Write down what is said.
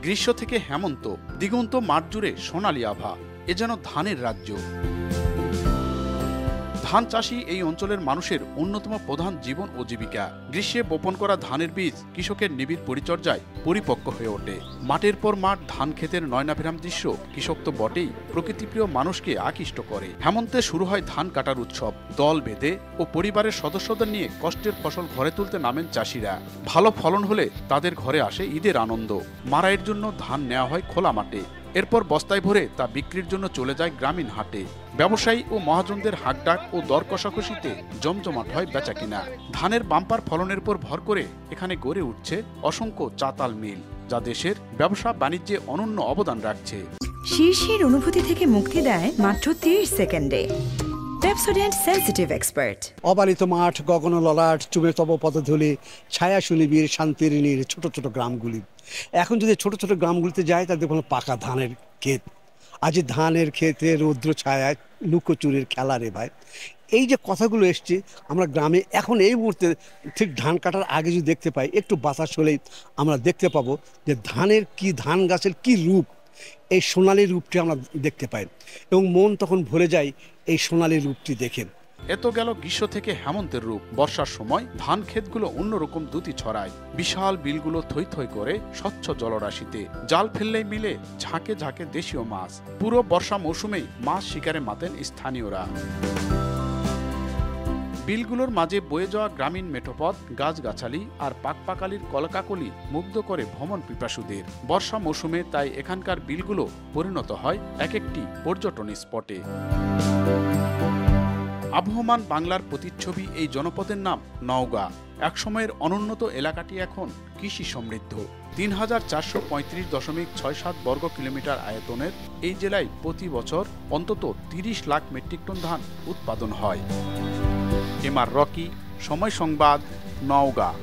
গ্রীষ্ম থেকে হেমন্ত, দিগন্ত মাঠ জুড়ে সোনালী আভা। এ যেন ধানের রাজ্য। ধান চাষী এই অঞ্চলের মানুষের অন্যতম প্রধান জীবন ও জীবিকা। গ্রীষ্মে বপন করা ধানের বীজ কৃষকের নিবিড় পরিচর্যায় পরিপক্ক হয়ে ওঠে। মাঠের পর মাঠ ধান ক্ষেতের নয়নাভিরাম দৃশ্য কৃষক তো বটেই, প্রকৃতিপ্রিয় মানুষকে আকৃষ্ট করে। হেমন্তে শুরু হয় ধান কাটার উৎসব। দল বেঁধে ও পরিবারের সদস্যদের নিয়ে কষ্টের ফসল ঘরে তুলতে নামেন চাষিরা। ভালো ফলন হলে তাদের ঘরে আসে ঈদের আনন্দ। মাড়াইয়ের জন্য ধান নেওয়া হয় খোলা মাঠে। এরপর বস্তায় ভরে তা বিক্রির জন্য চলে যায় গ্রামীণ হাটে। ব্যবসায়ী ও মহাজনদের হাকডাক ও দর কষাকষিতে জমজমাট হয় বেচাকিনা। ধানের বাম্পার ফলনের পর ভর করে এখানে গড়ে উঠছে অসংখ্য চাতাল মিল, যা দেশের ব্যবসা বাণিজ্যে অনন্য অবদান রাখছে। শীর্ষের অনুভূতি থেকে মুক্তি দেয় মাত্র 30 সেকেন্ডে। Pepsodent sensitive expert. অবারিত মাঠ, গগন ললাট, চুমে তব পদধূলি, ছায়া সুনিবিড় শান্তির নীড় ছোট ছোট গ্রামগুলি। এখন যদি ছোট ছোট গ্রামগুলিতে যায় তাদের কোনো পাকা ধানের ক্ষেত। আজ ধানের ক্ষেতে রৌদ্র ছায়ায় লুকোচুরির খেলা রে ভাই। এই যে কথাগুলো এসছে, আমরা গ্রামে এখন এই মুহূর্তে ঠিক ধান কাটার আগে যদি দেখতে পাই, একটু বাতাস হলেই আমরা দেখতে পাবো যে ধানের কি, ধান গাছের কি রূপ, এই সোনালী রূপটি আমরা দেখতে পাই এবং মন তখন ভরে যায় এই সোনালী রূপটি দেখে। এত গেল গ্রীষ্ম থেকে হেমন্তের রূপ। বর্ষার সময় ধান ক্ষেতগুলো অন্যরকম দ্যুতি ছড়ায়। বিশাল বিলগুলো থই থই করে স্বচ্ছ জলরাশিতে। জাল ফেললেই মিলে ঝাঁকে ঝাঁকে দেশীয় মাছ। পুরো বর্ষা মৌসুমেই মাছ শিকারে মাতেন স্থানীয়রা। বিলগুলোর মাঝে বয়ে যাওয়া গ্রামীণ মেঠোপথ, গাছগাছালি আর পাকপাকালির কলকাকলি মুগ্ধ করে ভ্রমণ পিপাসুদের। বর্ষা মৌসুমে তাই এখানকার বিলগুলো পরিণত হয় এক একটি পর্যটন স্পটে। আবহমান বাংলার প্রতিচ্ছবি এই জনপদের নাম নওগাঁ। একসময়ের অনুন্নত এলাকাটি এখন কৃষি সমৃদ্ধ। ৩,৪35.67 বর্গ কিলোমিটার আয়তনের এই জেলায় প্রতি বছর অন্তত ৩০ লাখ মেট্রিক টন ধান উৎপাদন হয়। এমআর রকি, সময় সংবাদ, নওগাঁ।